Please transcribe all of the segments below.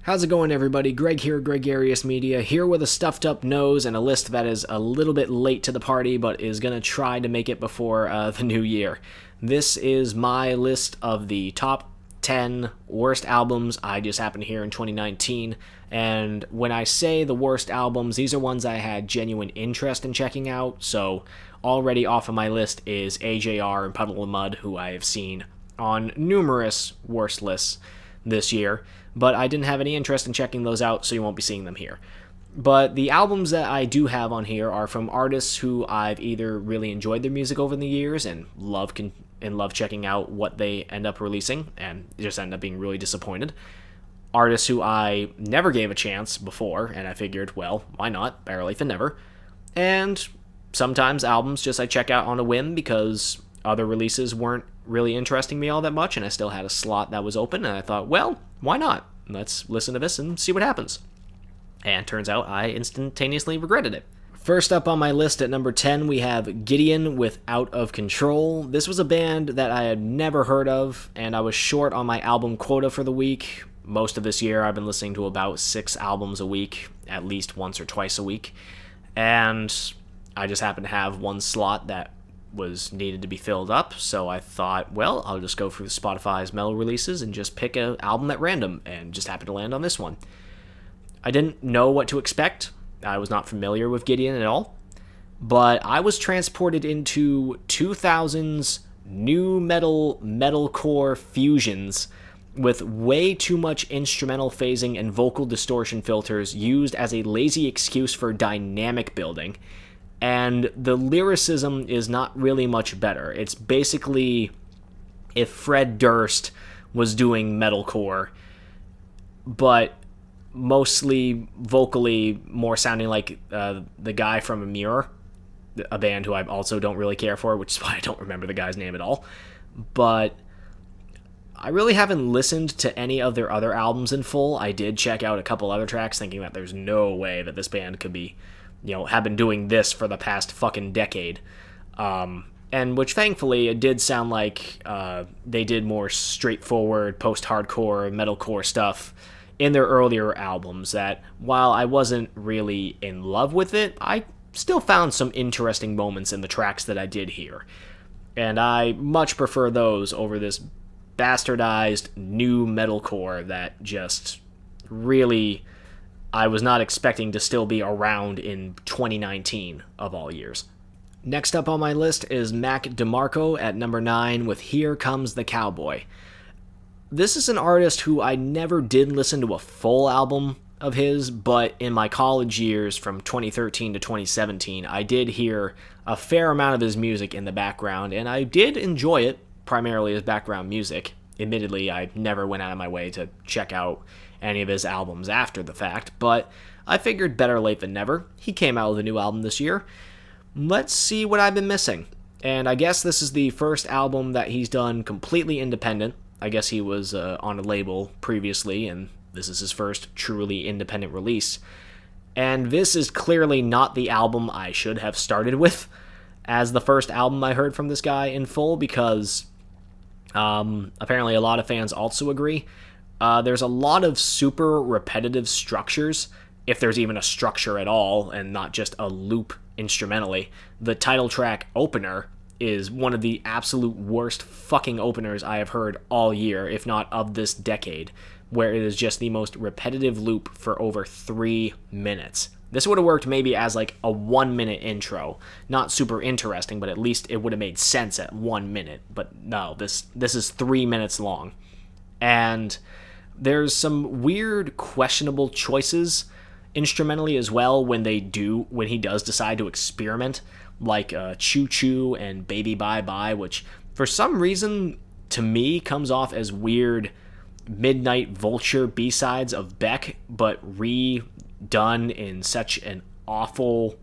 How's it going, everybody? Greg here, Gregarious Media, here with a stuffed up nose and a list that is a little bit late to the party, but is going to try to make it before the new year. This is my list of the top 10 worst albums I just happened to hear in 2019, and when I say the worst albums, these are ones I had genuine interest in checking out, so already off of my list is AJR and Puddle of Mud, who I have seen on numerous worst lists this year, but I didn't have any interest in checking those out, so you won't be seeing them here. But the albums that I do have on here are from artists who I've either really enjoyed their music over the years and love checking out what they end up releasing and just end up being really disappointed. Artists who I never gave a chance before, and I figured, well, why not? Better late than never. And sometimes albums just I check out on a whim because other releases weren't really interesting me all that much, and I still had a slot that was open, and I thought, well, why not? Let's listen to this and see what happens. And turns out I instantaneously regretted it. First up on my list at number 10, we have Gideon with Out of Control. This was a band that I had never heard of, and I was short on my album quota for the week. Most of this year, I've been listening to about 6 albums a week, at least once or twice a week. And I just happened to have one slot that was needed to be filled up, so I thought, well, I'll just go through Spotify's metal releases and just pick an album at random, and just happened to land on this one. I didn't know what to expect. I was not familiar with Gideon at all, but I was transported into 2000s new metalcore fusions with way too much instrumental phasing and vocal distortion filters used as a lazy excuse for dynamic building. And the lyricism is not really much better. It's basically if Fred Durst was doing metalcore, but mostly vocally more sounding like the guy from Amir, a band who I also don't really care for, which is why I don't remember the guy's name at all. But I really haven't listened to any of their other albums in full. I did check out a couple other tracks thinking that there's no way that this band could be, have been doing this for the past fucking decade. And which thankfully it did sound like they did more straightforward post-hardcore, metalcore stuff in their earlier albums that, while I wasn't really in love with it, I still found some interesting moments in the tracks that I did hear. And I much prefer those over this bastardized new metalcore that just really I was not expecting to still be around in 2019 of all years. Next up on my list is Mac DeMarco at number 9 with Here Comes the Cowboy. This is an artist who I never did listen to a full album of his, but in my college years from 2013 to 2017, I did hear a fair amount of his music in the background, and I did enjoy it, primarily as background music. Admittedly, I never went out of my way to check out any of his albums after the fact, but I figured better late than never. He came out with a new album this year. Let's see what I've been missing. And I guess this is the first album that he's done completely independent. I guess he was on a label previously, and this is his first truly independent release. And this is clearly not the album I should have started with as the first album I heard from this guy in full, because apparently a lot of fans also agree. There's a lot of super repetitive structures, if there's even a structure at all, and not just a loop instrumentally. The title track opener is one of the absolute worst fucking openers I have heard all year, if not of this decade, where it is just the most repetitive loop for over 3 minutes. This would have worked maybe as like a 1-minute intro. Not super interesting, but at least it would have made sense at 1 minute. But no, this is 3 minutes long. And there's some weird, questionable choices instrumentally as well when he does decide to experiment, like Choo Choo and Baby Bye Bye, which for some reason to me comes off as weird Midnight Vulture B-sides of Beck, but redone in such an awful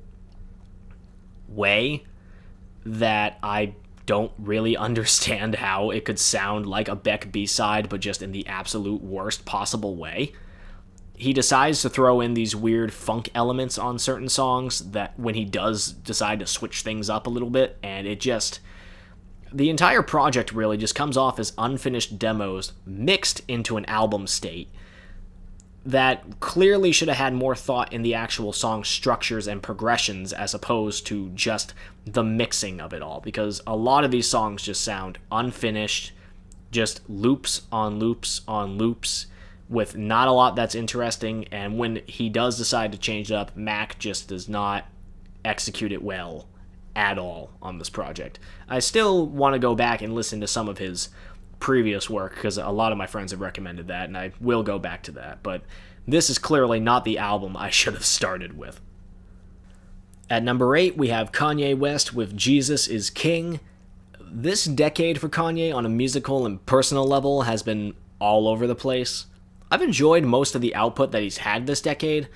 way that I don't really understand how it could sound like a Beck B-side, but just in the absolute worst possible way. He decides to throw in these weird funk elements on certain songs that when he does decide to switch things up a little bit, and it just the entire project really just comes off as unfinished demos mixed into an album state. that clearly should have had more thought in the actual song structures and progressions as opposed to just the mixing of it all, because a lot of these songs just sound unfinished, just loops on loops on loops with not a lot that's interesting, and when he does decide to change it up, Mac just does not execute it well at all on this project. I still want to go back and listen to some of his previous work because a lot of my friends have recommended that, and I will go back to that, but this is clearly not the album I should have started with. At number 8, we have Kanye West with Jesus is King. This decade for Kanye on a musical and personal level has been all over the place. I've enjoyed most of the output that he's had this decade,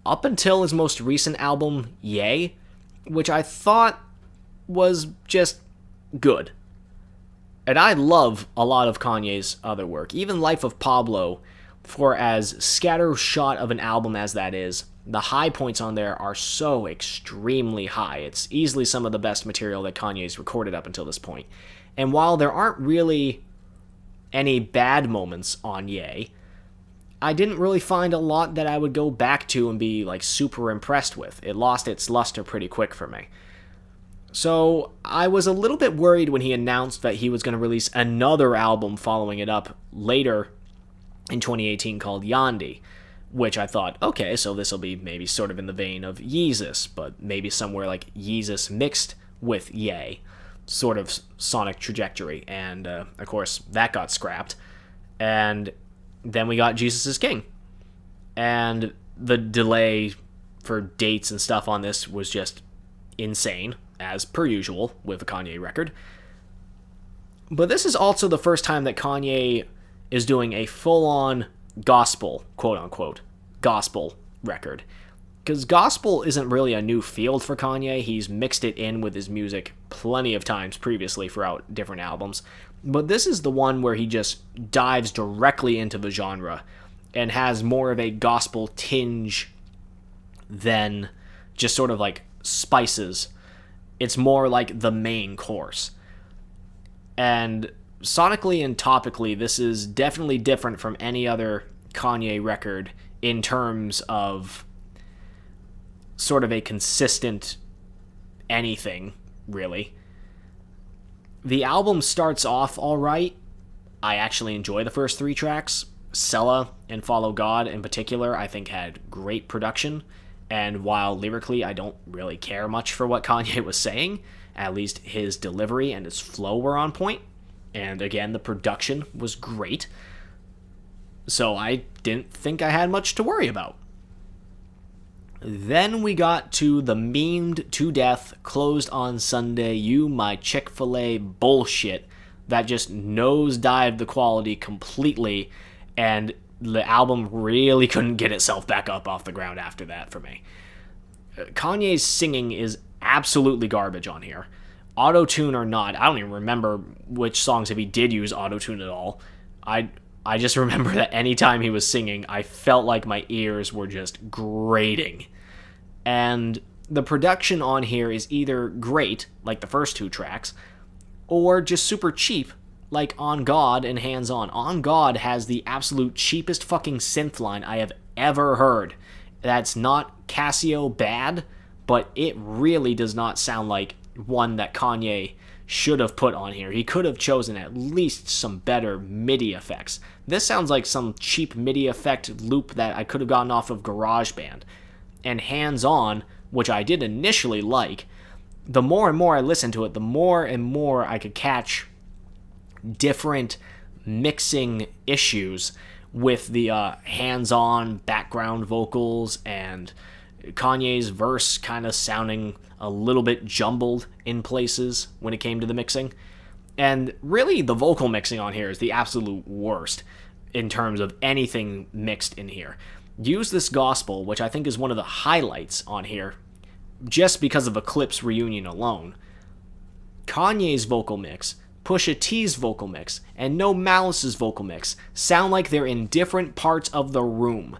up until his most recent album, Ye, which I thought was just good. And I love a lot of Kanye's other work, even Life of Pablo, for as scattershot of an album as that is. The high points on there are so extremely high. It's easily some of the best material that Kanye's recorded up until this point. And while there aren't really any bad moments on Ye, I didn't really find a lot that I would go back to and be like super impressed with. It lost its luster pretty quick for me. So I was a little bit worried when he announced that he was going to release another album following it up later in 2018 called Yandi, which I thought, okay, so this will be maybe sort of in the vein of Yeezus, but maybe somewhere like Yeezus mixed with Ye, sort of sonic trajectory. And of course, that got scrapped. And then we got Jesus is King. And the delay for dates and stuff on this was just insane, as per usual with a Kanye record. But this is also the first time that Kanye is doing a full-on gospel, quote-unquote, gospel record. Because gospel isn't really a new field for Kanye. He's mixed it in with his music plenty of times previously throughout different albums. But this is the one where he just dives directly into the genre and has more of a gospel tinge than just sort of like spices. It's more like the main course. And sonically and topically, this is definitely different from any other Kanye record in terms of sort of a consistent anything, really. The album starts off all right. I actually enjoy the first 3 tracks. Sella and Follow God in particular, I think had great production. And while lyrically I don't really care much for what Kanye was saying, at least his delivery and his flow were on point. And again, the production was great. So I didn't think I had much to worry about. Then we got to the memed to death, closed on Sunday, you my Chick-fil-A bullshit that just nosedived the quality completely, and the album really couldn't get itself back up off the ground after that for me. Kanye's singing is absolutely garbage on here. Auto-tune or not, I don't even remember which songs if he did use auto-tune at all. I just remember that anytime he was singing, I felt like my ears were just grating. And the production on here is either great, like the first 2 tracks, or just super cheap, like On God and Hands On. On God has the absolute cheapest fucking synth line I have ever heard. That's not Casio bad, but it really does not sound like one that Kanye should have put on here. He could have chosen at least some better MIDI effects. This sounds like some cheap MIDI effect loop that I could have gotten off of GarageBand. And Hands On, which I did initially like, the more and more I listened to it, the more and more I could catch different mixing issues with the hands-on background vocals and Kanye's verse kind of sounding a little bit jumbled in places when it came to the mixing. And really, the vocal mixing on here is the absolute worst in terms of anything mixed in here. Use This Gospel, which I think is one of the highlights on here, just because of Eclipse Reunion alone. Kanye's vocal mix, Pusha T's vocal mix, and No Malice's vocal mix sound like they're in different parts of the room.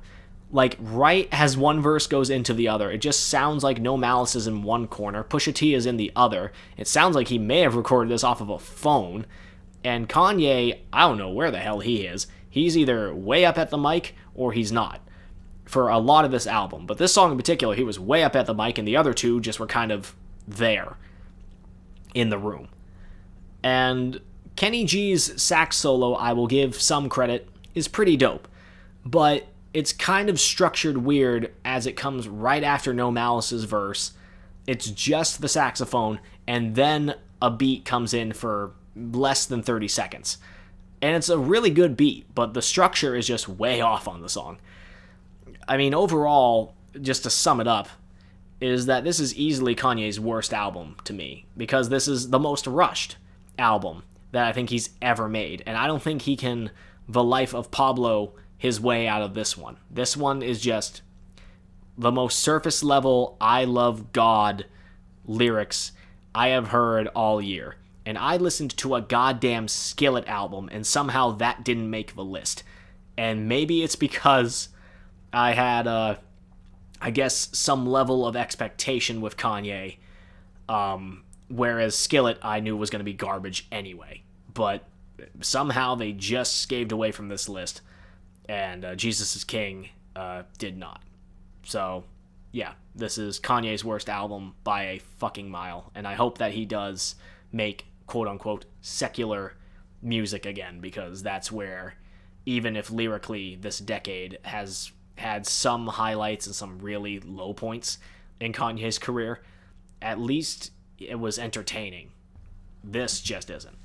Like, right as one verse goes into the other, it just sounds like No Malice is in one corner, Pusha T is in the other. It sounds like he may have recorded this off of a phone. And Kanye, I don't know where the hell he is. He's either way up at the mic or he's not for a lot of this album. But this song in particular, he was way up at the mic, and the other two just were kind of there in the room. And Kenny G's sax solo, I will give some credit, is pretty dope. But it's kind of structured weird as it comes right after No Malice's verse. It's just the saxophone, and then a beat comes in for less than 30 seconds. And it's a really good beat, but the structure is just way off on the song. I mean, overall, just to sum it up, is that this is easily Kanye's worst album to me, because this is the most rushed album that I think he's ever made, and I don't think he can The Life of Pablo his way out of this one. This one is just the most surface level I love God lyrics I have heard all year. And I listened to a goddamn Skillet album, and somehow that didn't make the list. And maybe it's because I had, I guess, some level of expectation with Kanye, whereas Skillet I knew was going to be garbage anyway. But somehow they just scaved away from this list, and Jesus is King did not. So, yeah, this is Kanye's worst album by a fucking mile, and I hope that he does make quote-unquote secular music again, because that's where, even if lyrically this decade has had some highlights and some really low points in Kanye's career, at least it was entertaining. This just isn't.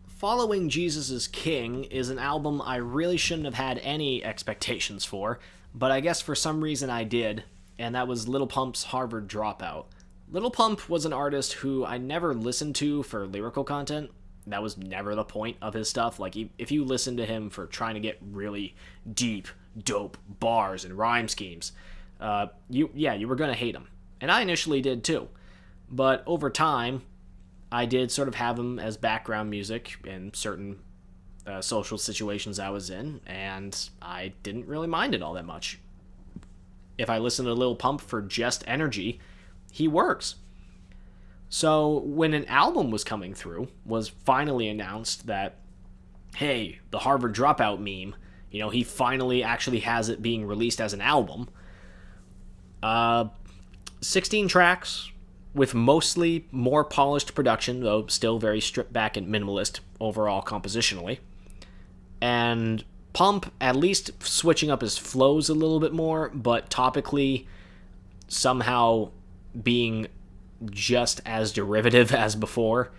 Following Jesus is King is an album I really shouldn't have had any expectations for, but I guess for some reason I did, and that was Lil Pump's Harvard Dropout. Lil Pump was an artist who I never listened to for lyrical content. That was never the point of his stuff. Like, if you listen to him for trying to get really deep, dope bars and rhyme schemes, you were going to hate him. And I initially did too. But over time, I did sort of have him as background music in certain social situations I was in, and I didn't really mind it all that much. If I listened to Lil Pump for just energy, he works. So when an album was coming through, was finally announced that, hey, the Harvard Dropout meme, he finally actually has it being released as an album. 16 tracks with mostly more polished production, though still very stripped back and minimalist overall compositionally. And Pump at least switching up his flows a little bit more, but topically somehow being just as derivative as before,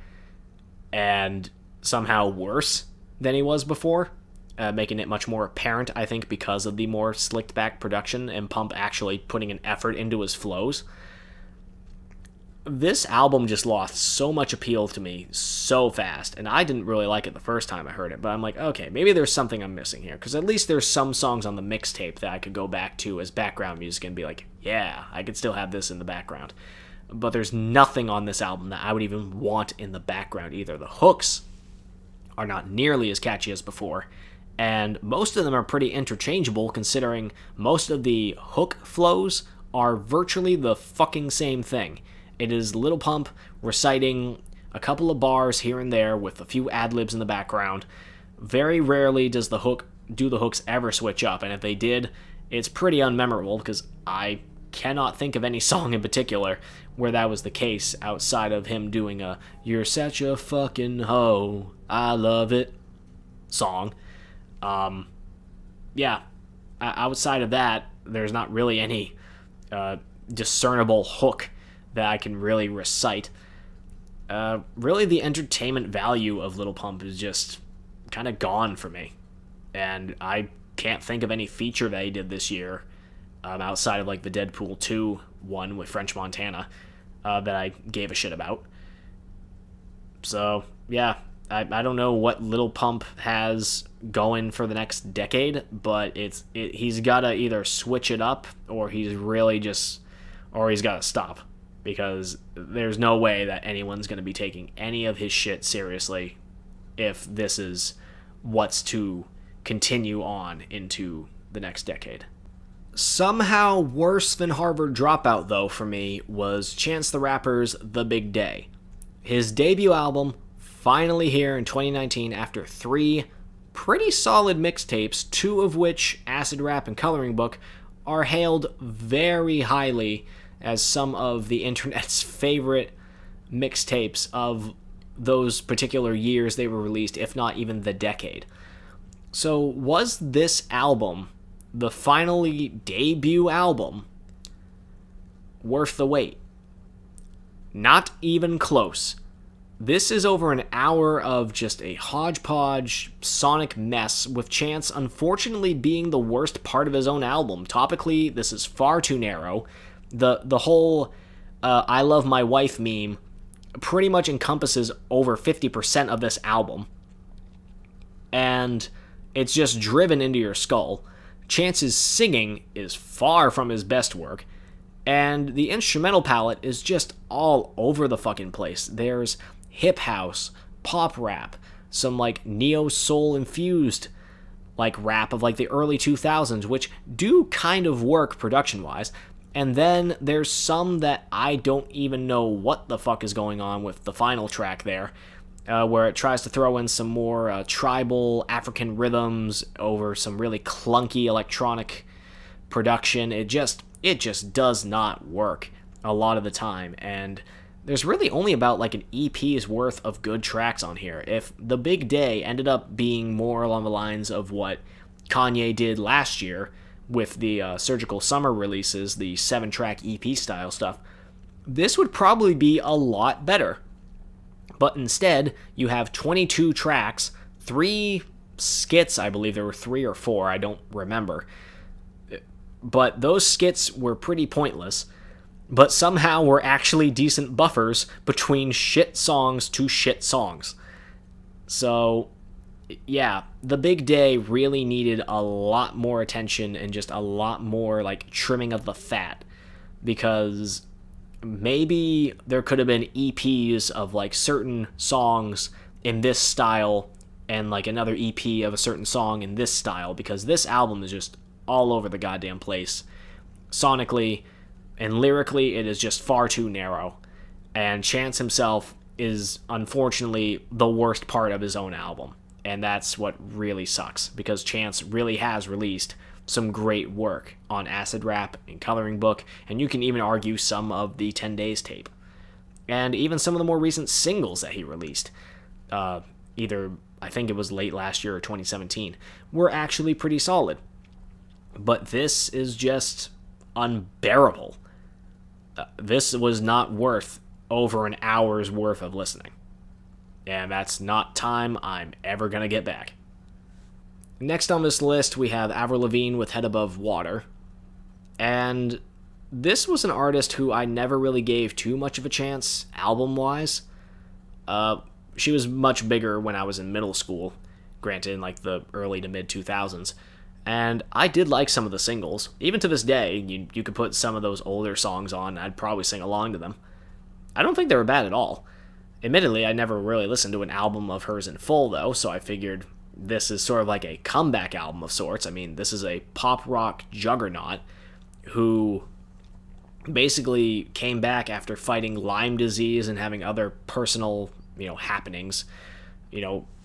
and somehow worse than he was before, making it much more apparent, I think, because of the more slicked back production and Pump actually putting an effort into his flows. This album just lost so much appeal to me so fast, and I didn't really like it the first time I heard it, but I'm like, okay, maybe there's something I'm missing here, because at least there's some songs on the mixtape that I could go back to as background music and be like, yeah, I could still have this in the background. But there's nothing on this album that I would even want in the background either. The hooks are not nearly as catchy as before, and most of them are pretty interchangeable, considering most of the hook flows are virtually the fucking same thing. It is Lil Pump reciting a couple of bars here and there with a few ad-libs in the background. Very rarely do the hooks ever switch up, and if they did, it's pretty unmemorable, because I cannot think of any song in particular where that was the case outside of him doing a "You're such a fucking hoe, I love it" song. Outside of that, there's not really any discernible hook that I can really recite. Really, the entertainment value of Lil Pump is just kind of gone for me. And I can't think of any feature that he did this year, outside of like the Deadpool 2 one with French Montana, that I gave a shit about. So, yeah, I don't know what Lil Pump has going for the next decade, but he's got to either switch it up, or he's got to stop. Because there's no way that anyone's going to be taking any of his shit seriously if this is what's to continue on into the next decade. Somehow worse than Harvard Dropout, though, for me, was Chance the Rapper's The Big Day. His debut album, finally here in 2019 after 3 pretty solid mixtapes, two of which, Acid Rap and Coloring Book, are hailed very highly as some of the internet's favorite mixtapes of those particular years they were released, if not even the decade. So was this album, the finally debut album, worth the wait? Not even close. This is over an hour of just a hodgepodge sonic mess, with Chance unfortunately being the worst part of his own album. Topically, this is far too narrow. The whole I love my wife meme pretty much encompasses over 50% of this album. And it's just driven into your skull. Chance's singing is far from his best work. And the instrumental palette is just all over the fucking place. There's hip house, pop rap, some like neo-soul infused like rap of like the early 2000s, which do kind of work production-wise. And then there's some that I don't even know what the fuck is going on with the final track there, where it tries to throw in some more tribal African rhythms over some really clunky electronic production. It just does not work a lot of the time, and there's really only about like an EP's worth of good tracks on here. If The Big Day ended up being more along the lines of what Kanye did last year with the Surgical Summer releases, the 7-track EP style stuff, this would probably be a lot better. But instead, you have 22 tracks, 3 skits, I believe there were 3 or 4, I don't remember. But those skits were pretty pointless, but somehow were actually decent buffers between shit songs to shit songs. So, yeah, The Big Day really needed a lot more attention and just a lot more, like, trimming of the fat, because maybe there could have been EPs of, like, certain songs in this style and, like, another EP of a certain song in this style, because this album is just all over the goddamn place. Sonically and lyrically, it is just far too narrow. And Chance himself is, unfortunately, the worst part of his own album. And that's what really sucks, because Chance really has released some great work on Acid Rap and Coloring Book, and you can even argue some of the 10 Days tape. And even some of the more recent singles that he released, either, I think it was late last year or 2017, were actually pretty solid. But this is just unbearable. This was not worth over an hour's worth of listening. And that's not time I'm ever going to get back. Next on this list, we have Avril Lavigne with Head Above Water. And this was an artist who I never really gave too much of a chance, album-wise. She was much bigger when I was in middle school, granted in like the early to mid-2000s. And I did like some of the singles. Even to this day, you could put some of those older songs on, and I'd probably sing along to them. I don't think they were bad at all. Admittedly, I never really listened to an album of hers in full, though, so I figured this is sort of like a comeback album of sorts. I mean, this is a pop rock juggernaut who basically came back after fighting Lyme disease and having other personal, happenings,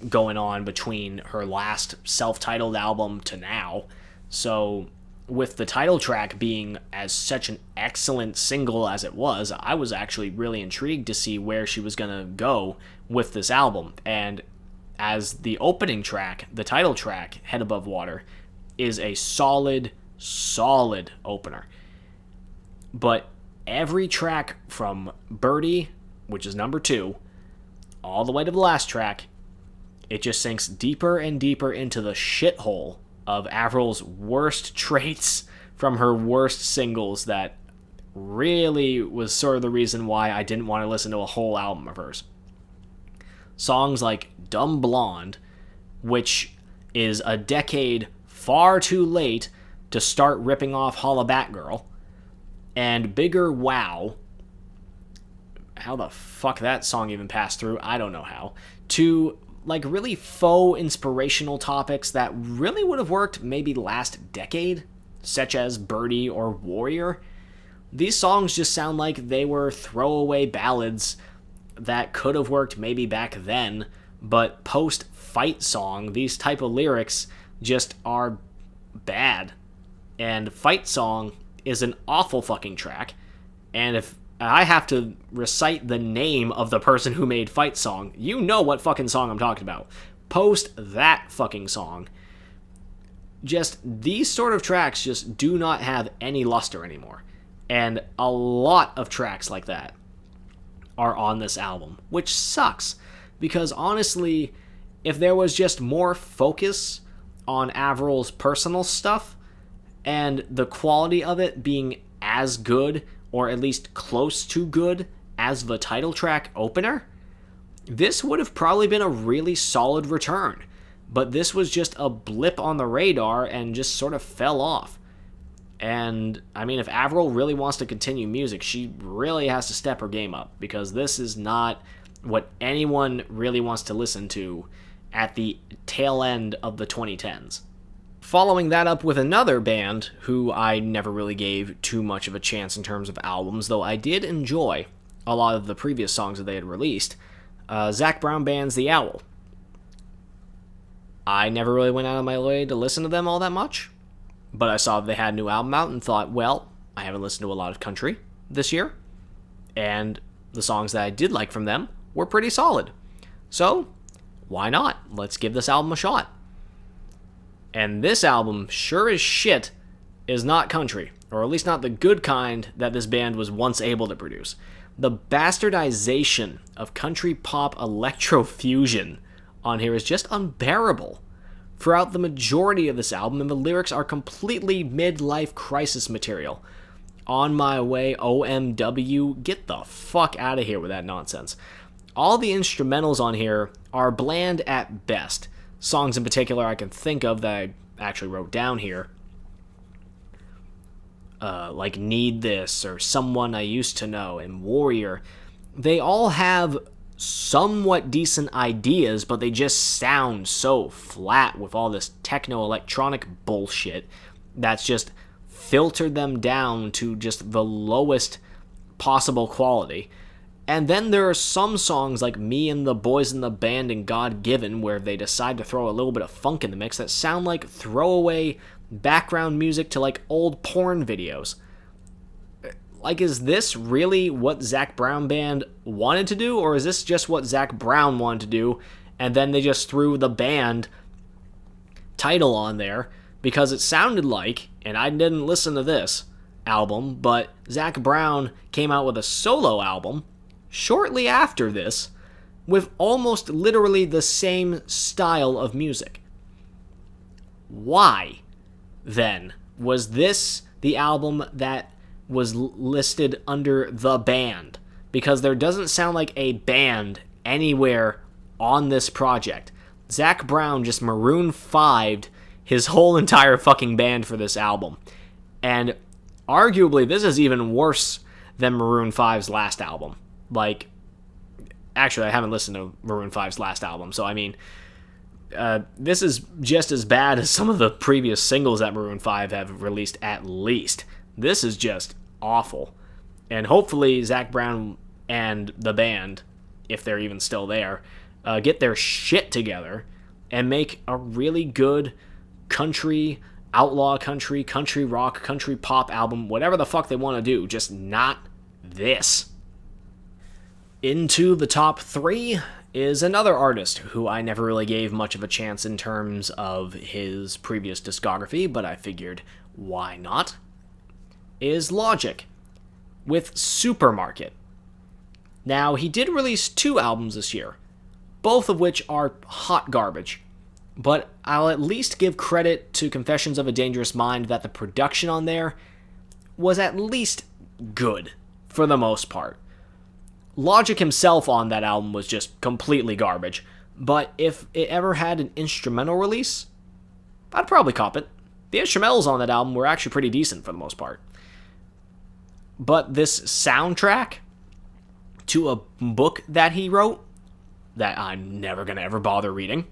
going on between her last self-titled album to now. So with the title track being as such an excellent single as it was, I was actually really intrigued to see where she was going to go with this album. And as the opening track, the title track, Head Above Water, is a solid opener. But every track from Birdie, which is number 2, all the way to the last track, it just sinks deeper and deeper into the shithole of Avril's worst traits from her worst singles that really was sort of the reason why I didn't want to listen to a whole album of hers. Songs like Dumb Blonde, which is a decade far too late to start ripping off Holla Back Girl, and Bigger Wow, how the fuck that song even passed through, I don't know how, to like really faux inspirational topics that really would have worked maybe last decade, such as Birdie or Warrior. These songs just sound like they were throwaway ballads that could have worked maybe back then, but post fight song. These type of lyrics just are bad. And Fight Song is an awful fucking track. And if I have to recite the name of the person who made Fight Song, you know what fucking song I'm talking about. Post that fucking song. Just, these sort of tracks just do not have any luster anymore. And a lot of tracks like that are on this album, which sucks. Because honestly, if there was just more focus on Avril's personal stuff, and the quality of it being as good, or at least close to good, as the title track opener, this would have probably been a really solid return. But this was just a blip on the radar and just sort of fell off. And, I mean, if Avril really wants to continue music, she really has to step her game up, because this is not what anyone really wants to listen to at the tail end of the 2010s. Following that up with another band who I never really gave too much of a chance in terms of albums, though I did enjoy a lot of the previous songs that they had released, Zac Brown Band's The Owl. I never really went out of my way to listen to them all that much, but I saw they had a new album out and thought, well, I haven't listened to a lot of country this year, and the songs that I did like from them were pretty solid. So, why not? Let's give this album a shot. And this album, sure as shit, is not country, or at least not the good kind that this band was once able to produce. The bastardization of country pop electro-fusion on here is just unbearable throughout the majority of this album, and the lyrics are completely midlife crisis material. On my way, OMW, get the fuck out of here with that nonsense. All the instrumentals on here are bland at best. Songs in particular I can think of that I actually wrote down here, like Need This, or Someone I Used to Know, and Warrior, they all have somewhat decent ideas, but they just sound so flat with all this techno-electronic bullshit that's just filtered them down to just the lowest possible quality. And then there are some songs like Me and the Boys in the Band and God Given, where they decide to throw a little bit of funk in the mix that sound like throwaway background music to like old porn videos. Like, is this really what Zac Brown Band wanted to do, or is this just what Zac Brown wanted to do, and then they just threw the band title on there because it sounded like, and I didn't listen to this album, but Zac Brown came out with a solo album shortly after this, with almost literally the same style of music. Why, then, was this the album that was listed under the band? Because there doesn't sound like a band anywhere on this project. Zac Brown just Maroon 5'd his whole entire fucking band for this album. And arguably, this is even worse than Maroon 5's last album. Like, actually, I haven't listened to Maroon 5's last album, so I mean, this is just as bad as some of the previous singles that Maroon 5 have released, at least. This is just awful. And hopefully Zac Brown and the band, if they're even still there, get their shit together and make a really good country, outlaw country, country rock, country pop album, whatever the fuck they want to do, just not this. Into the top 3 is another artist who I never really gave much of a chance in terms of his previous discography, but I figured, why not? Is Logic, with Supermarket. Now, he did release 2 albums this year, both of which are hot garbage, but I'll at least give credit to Confessions of a Dangerous Mind that the production on there was at least good, for the most part. Logic himself on that album was just completely garbage, but if it ever had an instrumental release, I'd probably cop it. The instrumentals on that album were actually pretty decent for the most part. But this soundtrack to a book that he wrote, that I'm never going to ever bother reading,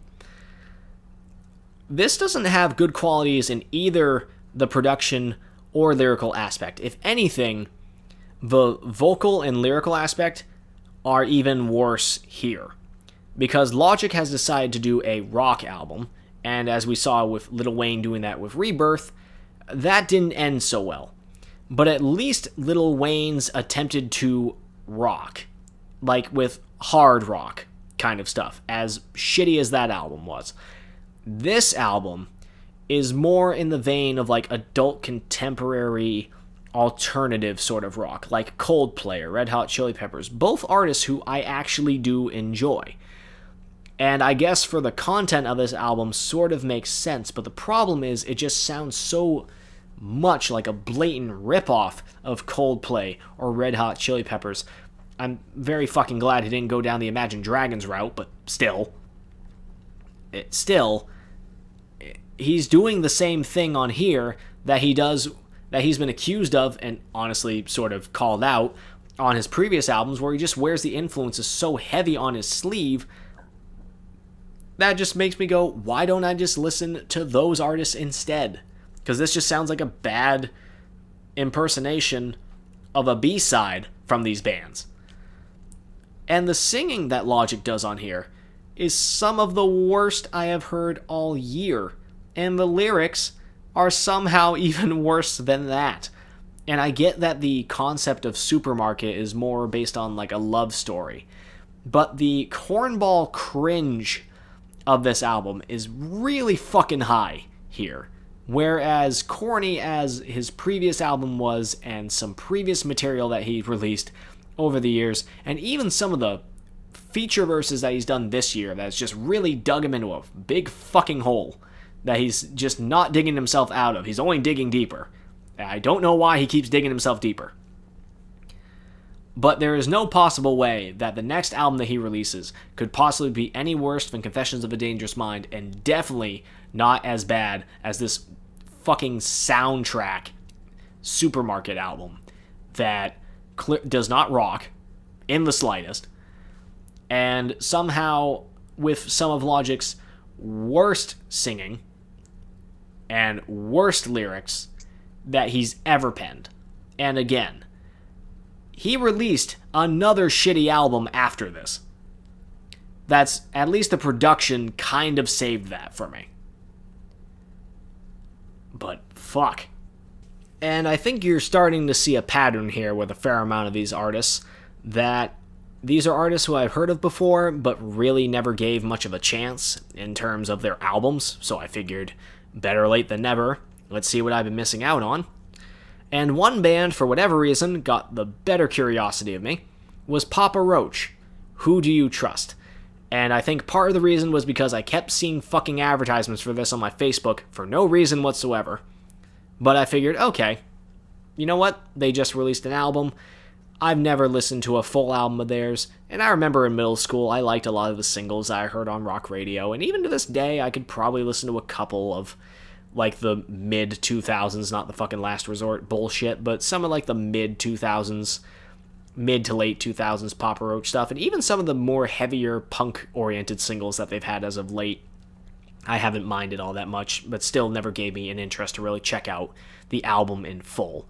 this doesn't have good qualities in either the production or lyrical aspect. If anything, the vocal and lyrical aspect are even worse here. Because Logic has decided to do a rock album, and as we saw with Lil Wayne doing that with Rebirth, that didn't end so well. But at least Lil Wayne's attempted to rock, like with hard rock kind of stuff, as shitty as that album was. This album is more in the vein of like adult contemporary alternative sort of rock, like Coldplay or Red Hot Chili Peppers, both artists who I actually do enjoy. And I guess for the content of this album sort of makes sense, but the problem is it just sounds so much like a blatant ripoff of Coldplay or Red Hot Chili Peppers. I'm very fucking glad he didn't go down the Imagine Dragons route, but still, he's doing the same thing on here that he's been accused of and honestly sort of called out on his previous albums, where he just wears the influences so heavy on his sleeve. That just makes me go, why don't I just listen to those artists instead? Because this just sounds like a bad impersonation of a B-side from these bands. And the singing that Logic does on here is some of the worst I have heard all year. And the lyrics are somehow even worse than that. And I get that the concept of Supermarket is more based on like a love story. But the cornball cringe of this album is really fucking high here. Whereas corny as his previous album was, and some previous material that he released over the years, and even some of the feature verses that he's done this year that's just really dug him into a big fucking hole that he's just not digging himself out of. He's only digging deeper. I don't know why he keeps digging himself deeper. But there is no possible way that the next album that he releases could possibly be any worse than Confessions of a Dangerous Mind, and definitely not as bad as this fucking soundtrack Supermarket album that does not rock in the slightest, and somehow with some of Logic's worst singing and worst lyrics that he's ever penned. And again, he released another shitty album after this. That's, at least the production kind of saved that for me. But fuck. And I think you're starting to see a pattern here with a fair amount of these artists, that these are artists who I've heard of before, but really never gave much of a chance in terms of their albums, so I figured better late than never. Let's see what I've been missing out on. And one band, for whatever reason, got the better curiosity of me, was Papa Roach. Who Do You Trust? And I think part of the reason was because I kept seeing fucking advertisements for this on my Facebook for no reason whatsoever. But I figured, okay, you know what? They just released an album. I've never listened to a full album of theirs, and I remember in middle school I liked a lot of the singles I heard on rock radio, and even to this day I could probably listen to a couple of like the mid-2000s, not the fucking Last Resort bullshit, but some of like the mid-2000s, mid to late 2000s Papa Roach stuff, and even some of the more heavier punk-oriented singles that they've had as of late. I haven't minded all that much, but still never gave me an interest to really check out the album in full.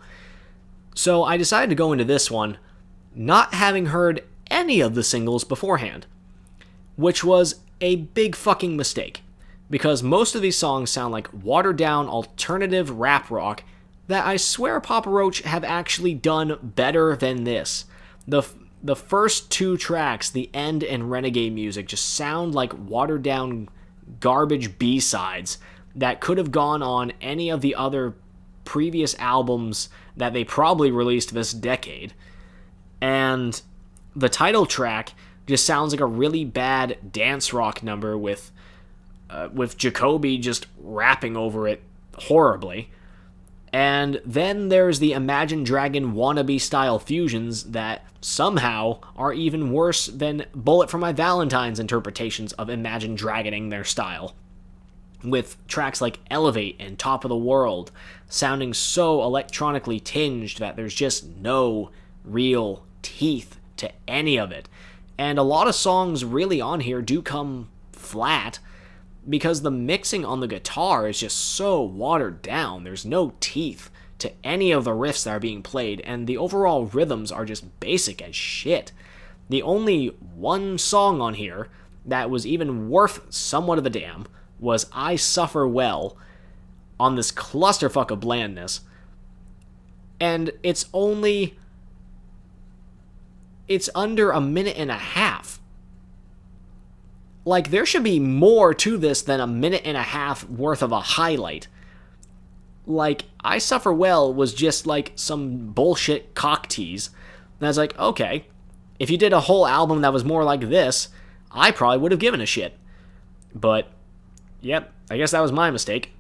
So I decided to go into this one not having heard any of the singles beforehand, which was a big fucking mistake, because most of these songs sound like watered-down alternative rap rock that I swear Papa Roach have actually done better than this. The first two tracks, The End and Renegade Music, just sound like watered-down garbage B-sides that could have gone on any of the other previous albums that they probably released this decade. And the title track just sounds like a really bad dance rock number with Jacoby just rapping over it horribly. And then there's the Imagine Dragon wannabe style fusions that somehow are even worse than Bullet for My Valentine's interpretations of Imagine Dragoning their style, with tracks like Elevate and Top of the World sounding so electronically tinged that there's just no real teeth to any of it. And a lot of songs really on here do come flat, because the mixing on the guitar is just so watered down. There's no teeth to any of the riffs that are being played, and the overall rhythms are just basic as shit. The only one song on here that was even worth somewhat of a damn was I Suffer Well on this clusterfuck of blandness. And it's under a minute and a half. Like, there should be more to this than a minute and a half worth of a highlight. Like, I Suffer Well was just like some bullshit cock tease. And I was like, okay, if you did a whole album that was more like this, I probably would have given a shit. But, yep, I guess that was my mistake.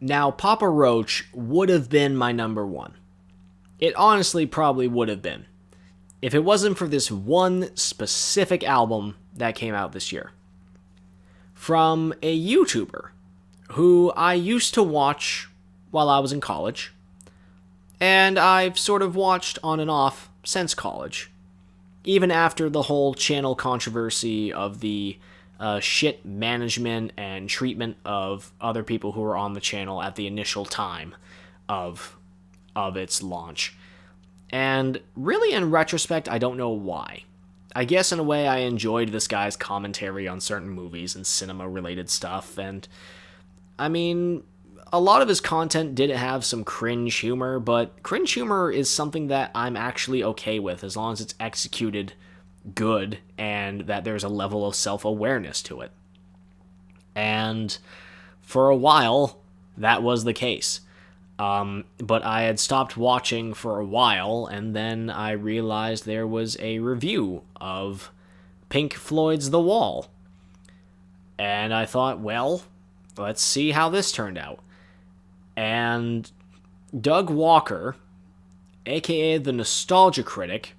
Now, Papa Roach would have been my number one. It honestly probably would have been, if it wasn't for this one specific album that came out this year. From a YouTuber who I used to watch while I was in college, and I've sort of watched on and off since college, even after the whole channel controversy of the shit management and treatment of other people who were on the channel at the initial time of its launch. And really, in retrospect, I don't know why. I guess in a way I enjoyed this guy's commentary on certain movies and cinema-related stuff, and I mean, a lot of his content did have some cringe humor, but cringe humor is something that I'm actually okay with as long as it's executed good and that there's a level of self-awareness to it. And for a while, that was the case. But I had stopped watching for a while, and then I realized there was a review of Pink Floyd's The Wall. And I thought, well, let's see how this turned out. And Doug Walker, aka the Nostalgia Critic,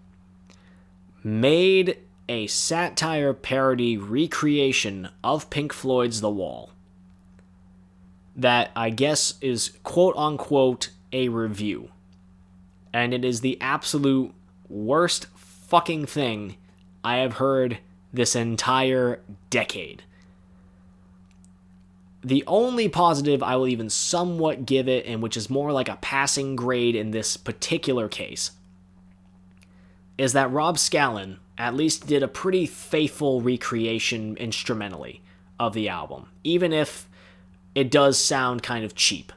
made a satire parody recreation of Pink Floyd's The Wall that I guess is quote-unquote a review. And it is the absolute worst fucking thing I have heard this entire decade. The only positive I will even somewhat give it, and which is more like a passing grade in this particular case, is that Rob Scallon at least did a pretty faithful recreation instrumentally of the album, even if it does sound kind of cheap.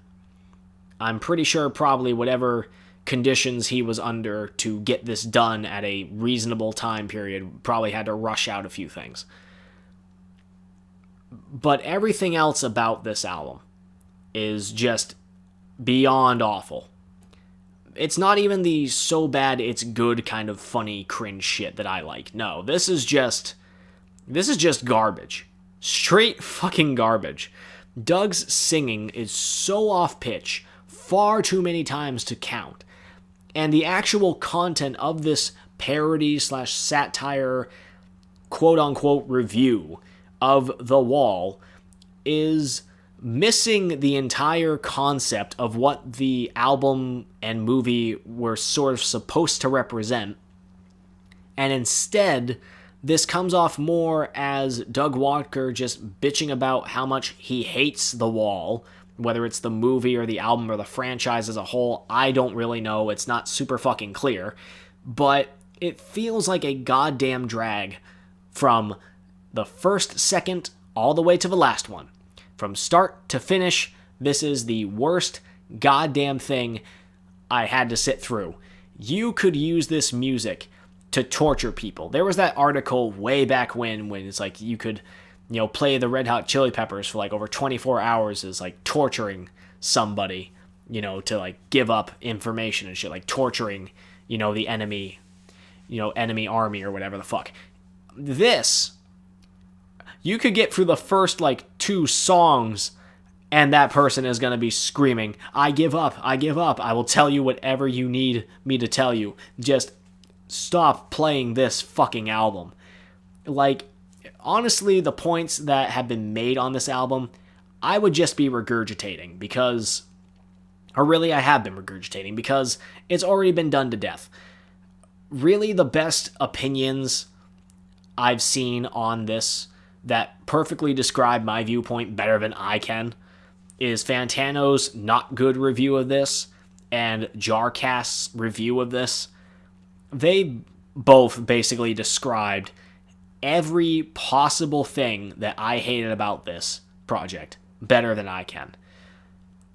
I'm pretty sure probably whatever conditions he was under to get this done at a reasonable time period probably had to rush out a few things. But everything else about this album is just beyond awful. It's not even the so bad it's good kind of funny cringe shit that I like. No, this is just garbage. Straight fucking garbage. Doug's singing is so off pitch, far too many times to count. And the actual content of this parody/satire quote-unquote review of The Wall is missing the entire concept of what the album and movie were sort of supposed to represent. And instead, this comes off more as Doug Walker just bitching about how much he hates The Wall, whether it's the movie or the album or the franchise as a whole. I don't really know. It's not super fucking clear. But it feels like a goddamn drag from the first second all the way to the last one. From start to finish, this is the worst goddamn thing I had to sit through. You could use this music to torture people. There was that article way back when it's like you could, play the Red Hot Chili Peppers for like over 24 hours is like torturing somebody, to like give up information and shit, like torturing, the enemy, enemy army or whatever the fuck. This, you could get through the first like 2 songs and that person is going to be screaming, I give up, I will tell you whatever you need me to tell you. Just stop playing this fucking album. Like, honestly, the points that have been made on this album, I would just be regurgitating because, or really I have been regurgitating because it's already been done to death. Really, the best opinions I've seen on this that perfectly describe my viewpoint better than I can is Fantano's not good review of this and Jarcast's review of this. They both basically described every possible thing that I hated about this project better than I can.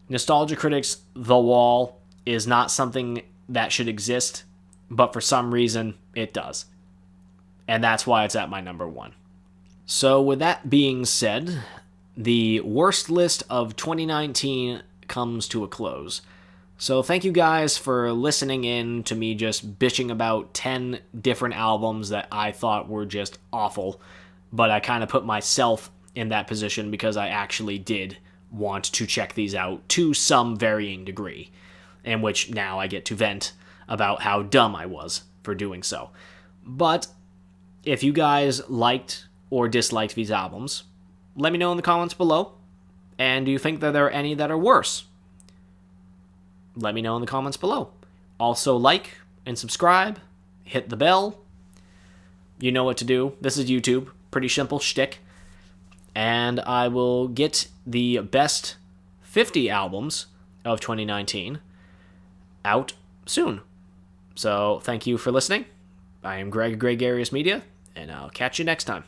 Nostalgia Critics' The Wall is not something that should exist, but for some reason, it does. And that's why it's at my number 1. So with that being said, the worst list of 2019 comes to a close. So thank you guys for listening in to me just bitching about 10 different albums that I thought were just awful, but I kind of put myself in that position because I actually did want to check these out to some varying degree, in which now I get to vent about how dumb I was for doing so. But if you guys liked or disliked these albums, let me know in the comments below. And do you think that there are any that are worse? Let me know in the comments below. Also, like and subscribe. Hit the bell. You know what to do. This is YouTube. Pretty simple shtick. And I will get the best 50 albums of 2019 out soon. So, thank you for listening. I am Greg, Gregarious Media, and I'll catch you next time.